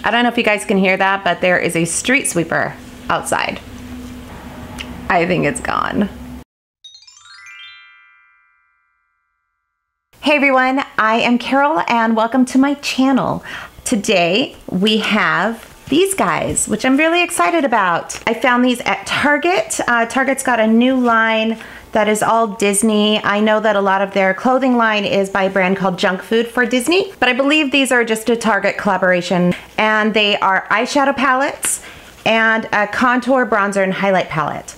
I don't know if you guys can hear that, but there is a street sweeper outside. I think it's gone. Hey everyone, I am Carol and welcome to my channel. Today we have these guys, which I'm really excited about. I found these at Target. Target's got a new line that is all Disney. I know that a lot of their clothing line is by a brand called Junk Food for Disney, but I believe these are just a Target collaboration, and they are eyeshadow palettes and a contour, bronzer, and highlight palette.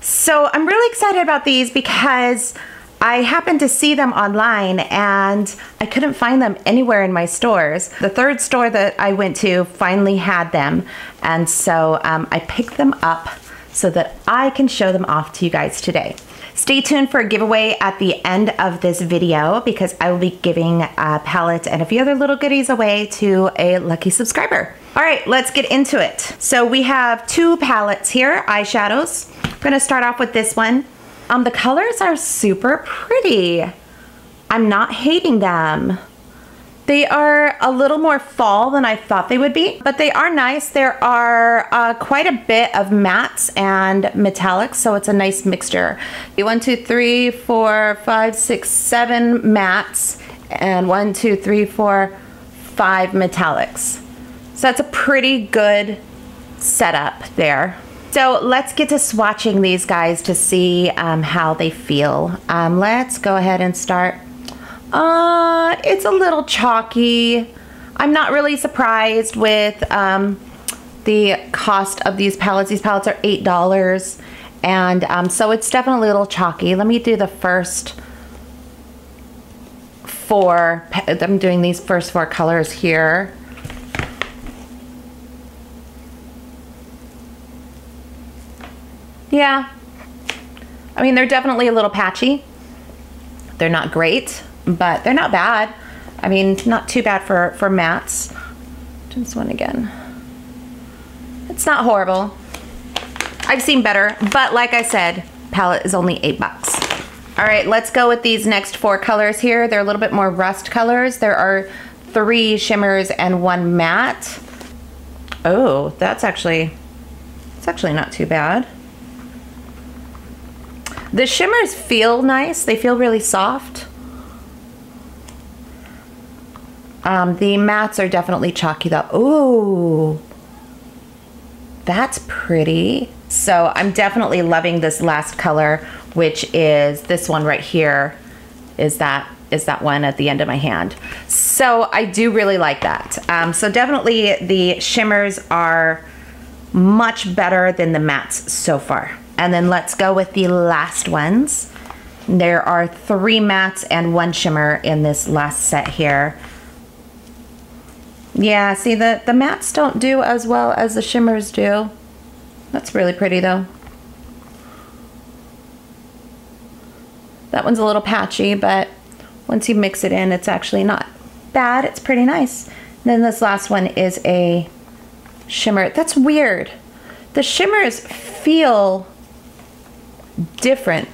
So I'm really excited about these because I happened to see them online and I couldn't find them anywhere in my stores. The third store that I went to finally had them, and so I picked them up so that I can show them off to you guys today. Stay tuned for a giveaway at the end of this video because I will be giving a palette and a few other little goodies away to a lucky subscriber. All right, let's get into it. So we have two palettes here, eyeshadows. I'm gonna start off with this one. The colors are super pretty. I'm not hating them. They are a little more fall than I thought they would be, but they are nice. There are quite a bit of mattes and metallics, so it's a nice mixture. 1, 2, 3, 4, 5, 6, 7 mattes, and 1, 2, 3, 4, 5 metallics. So that's a pretty good setup there. So let's get to swatching these guys to see how they feel. Let's go ahead and start. It's a little chalky. I'm not really surprised with the cost of these palettes. These palettes are $8, and so it's definitely a little chalky. Let me do the first 4. I'm doing these first 4 colors here. Yeah, I mean, they're definitely a little patchy. They're not great, but they're not bad. I mean, not too bad for mattes. Do this one again. It's not horrible. I've seen better, but like I said, palette is only $8. All right, let's go with these next 4 colors here. They're a little bit more rust colors. There are 3 shimmers and 1 matte. Oh, it's actually not too bad. The shimmers feel nice. They feel really soft. The mattes are definitely chalky though. Ooh, that's pretty. So I'm definitely loving this last color, which is this one right here. Is that one at the end of my hand. So I do really like that. So definitely the shimmers are much better than the mattes so far. And then let's go with the last ones. There are 3 mattes and 1 shimmer in this last set here. Yeah, see, the mattes don't do as well as the shimmers do. That's really pretty though. That one's a little patchy, but once you mix it in, it's actually not bad. It's pretty nice. And then this last one is a shimmer. That's weird. The shimmers feel different.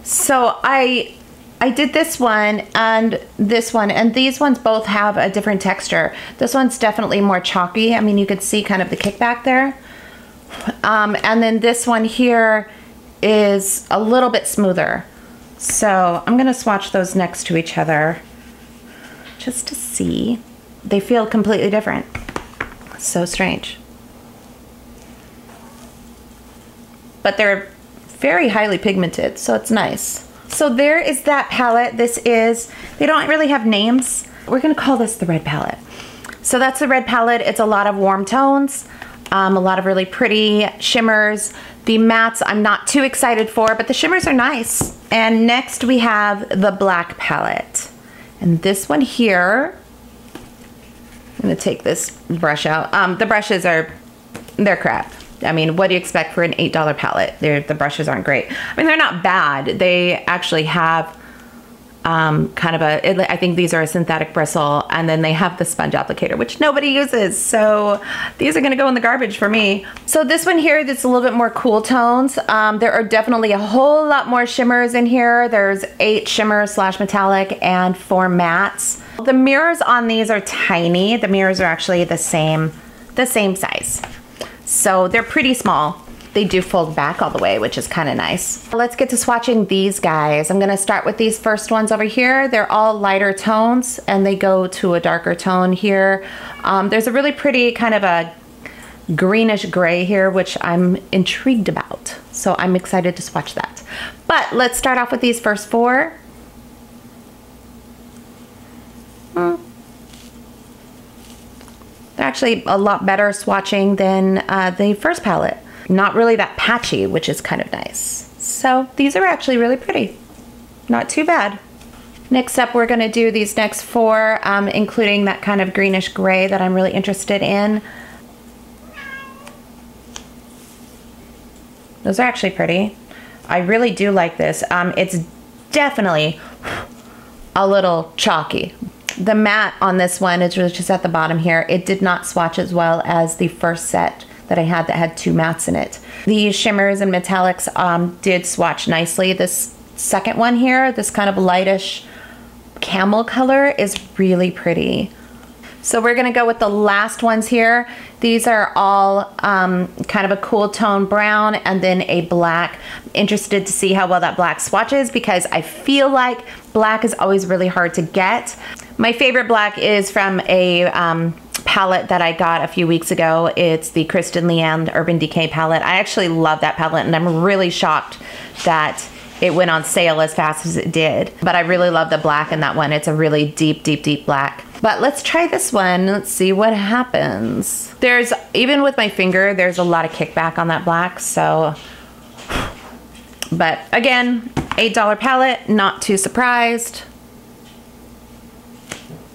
So I did this one and this one, and these ones both have a different texture. This one's definitely more chalky. I mean, you could see kind of the kickback there. And then this one here is a little bit smoother. So I'm gonna swatch those next to each other just to see. They feel completely different. So strange. But they're very highly pigmented, so it's nice. So there is that palette. This is, they don't really have names. We're gonna call this the red palette. So that's the red palette. It's a lot of warm tones, a lot of really pretty shimmers. The mattes I'm not too excited for, but the shimmers are nice. And next we have the black palette. And this one here, I'm gonna take this brush out. The brushes they're crap. I mean, what do you expect for an $8 palette? The brushes aren't great. I mean, they're not bad. They actually have kind of a, I think these are a synthetic bristle, and then they have the sponge applicator, which nobody uses. So these are gonna go in the garbage for me. So this one here, that's a little bit more cool tones. There are definitely a whole lot more shimmers in here. There's 8 shimmers / metallic and 4 mattes. The mirrors on these are tiny. The mirrors are actually the same size. So they're pretty small. They do fold back all the way, which is kind of nice. Let's get to swatching these guys. I'm gonna start with these first ones over here. They're all lighter tones and they go to a darker tone here. There's a really pretty kind of a greenish gray here, which I'm intrigued about. So I'm excited to swatch that. But let's start off with these first four. They're actually a lot better swatching than the first palette. Not really that patchy, which is kind of nice. So these are actually really pretty. Not too bad. Next up, we're gonna do these next four, including that kind of greenish gray that I'm really interested in. Those are actually pretty. I really do like this. It's definitely a little chalky. The matte on this one is just at the bottom here. It did not swatch as well as the first set that I had that had two mattes in it. The shimmers and metallics did swatch nicely. This second one here, this kind of lightish camel color is really pretty. So we're gonna go with the last ones here. These are all kind of a cool tone brown and then a black. I'm interested to see how well that black swatches because I feel like black is always really hard to get. My favorite black is from a palette that I got a few weeks ago. It's the Kristen Leanne Urban Decay palette. I actually love that palette and I'm really shocked that it went on sale as fast as it did. But I really love the black in that one. It's a really deep, deep, deep black. But let's try this one. Let's see what happens. There's, even with my finger, there's a lot of kickback on that black, so. But again, $8 palette, not too surprised.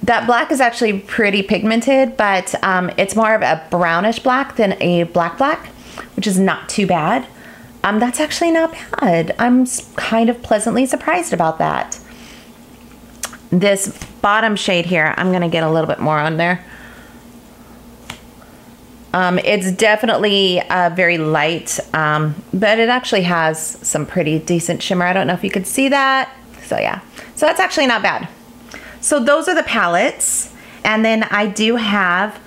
That black is actually pretty pigmented, but it's more of a brownish black than a black, which is not too bad. That's actually not bad. I'm kind of pleasantly surprised about that. This bottom shade here, I'm gonna get a little bit more on there. It's definitely very light, but it actually has some pretty decent shimmer. I don't know if you could see that. So yeah, so that's actually not bad. So those are the palettes. And then I do have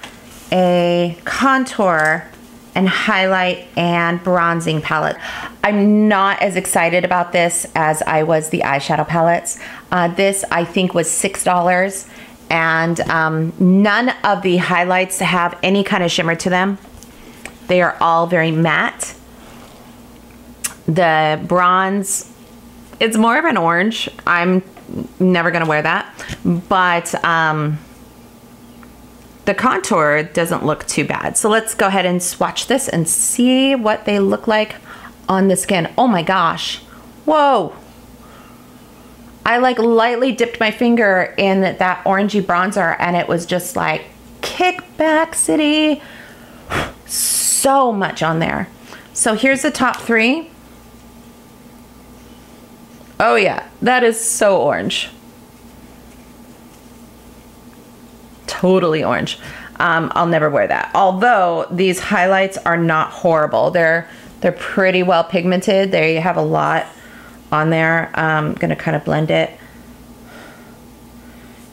a contour and highlight and bronzing palette. I'm not as excited about this as I was the eyeshadow palettes. This I think was $6 and none of the highlights have any kind of shimmer to them. They are all very matte. The bronze, it's more of an orange. I'm never gonna wear that, but the contour doesn't look too bad. So let's go ahead and swatch this and see what they look like on the skin. Oh my gosh, whoa. I like lightly dipped my finger in that orangey bronzer and it was just like kickback city. So much on there. So here's the top three. Oh yeah, that is so orange. Totally orange. I'll never wear that. Although these highlights are not horrible. They're pretty well pigmented. There you have a lot on there. I'm gonna kind of blend it.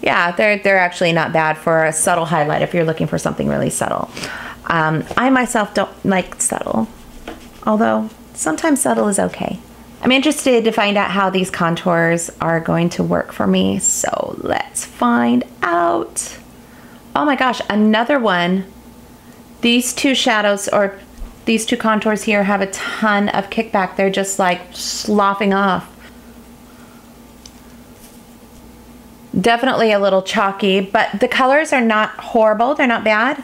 Yeah, they're actually not bad for a subtle highlight if you're looking for something really subtle. I myself don't like subtle, although sometimes subtle is okay. I'm interested to find out how these contours are going to work for me, so let's find out. Oh my gosh, another one. These two shadows or these two contours here have a ton of kickback. They're just like sloughing off. Definitely a little chalky, but the colors are not horrible. They're not bad.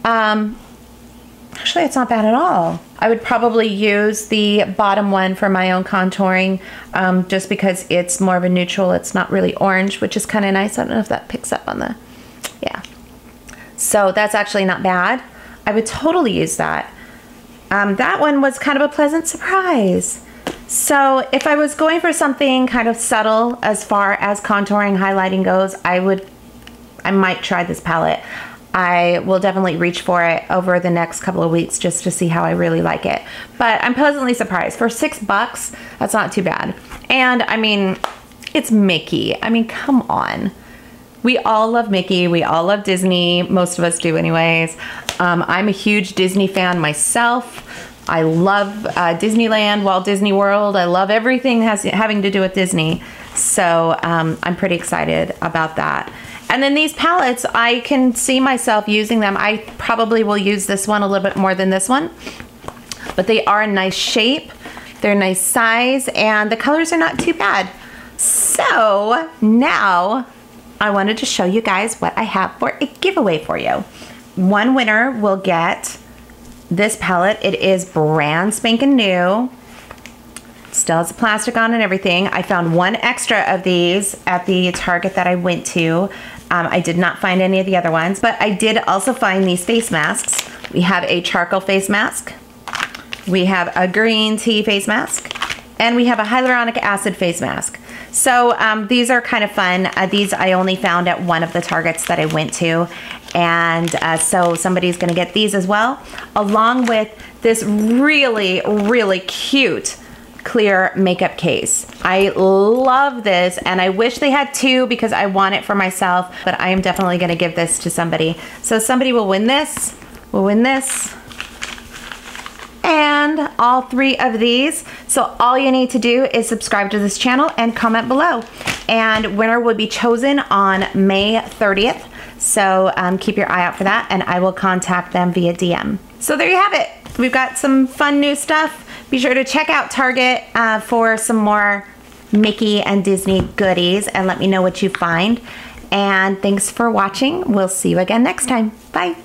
Actually, it's not bad at all. I would probably use the bottom one for my own contouring just because it's more of a neutral. It's not really orange, which is kind of nice. I don't know if that picks up on the, yeah. So that's actually not bad. I would totally use that. That one was kind of a pleasant surprise. So if I was going for something kind of subtle as far as contouring, highlighting goes, I might try this palette. I will definitely reach for it over the next couple of weeks just to see how I really like it. But I'm pleasantly surprised. For $6, that's not too bad. And I mean, it's Mickey. I mean, come on. We all love Mickey. We all love Disney. Most of us do anyways. I'm a huge Disney fan myself. I love Disneyland, Walt Disney World. I love everything having to do with Disney. So I'm pretty excited about that. And then these palettes, I can see myself using them. I probably will use this one a little bit more than this one. But they are a nice shape. They're a nice size. And the colors are not too bad. So now I wanted to show you guys what I have for a giveaway for you. One winner will get this palette. It is brand spanking new. Still has the plastic on and everything. I found one extra of these at the Target that I went to. I did not find any of the other ones, but I did also find these face masks. We have a charcoal face mask. We have a green tea face mask. And we have a hyaluronic acid face mask. So these are kind of fun. These I only found at one of the Targets that I went to. And so somebody's gonna get these as well, along with this really, really cute clear makeup case. I love this, and I wish they had two because I want it for myself, but I am definitely gonna give this to somebody. So somebody will win this, and all three of these. So all you need to do is subscribe to this channel and comment below. And winner will be chosen on May 30th. So keep your eye out for that, and I will contact them via DM. So there you have it. We've got some fun new stuff. Be sure to check out Target for some more Mickey and Disney goodies, and let me know what you find. And thanks for watching. We'll see you again next time. Bye.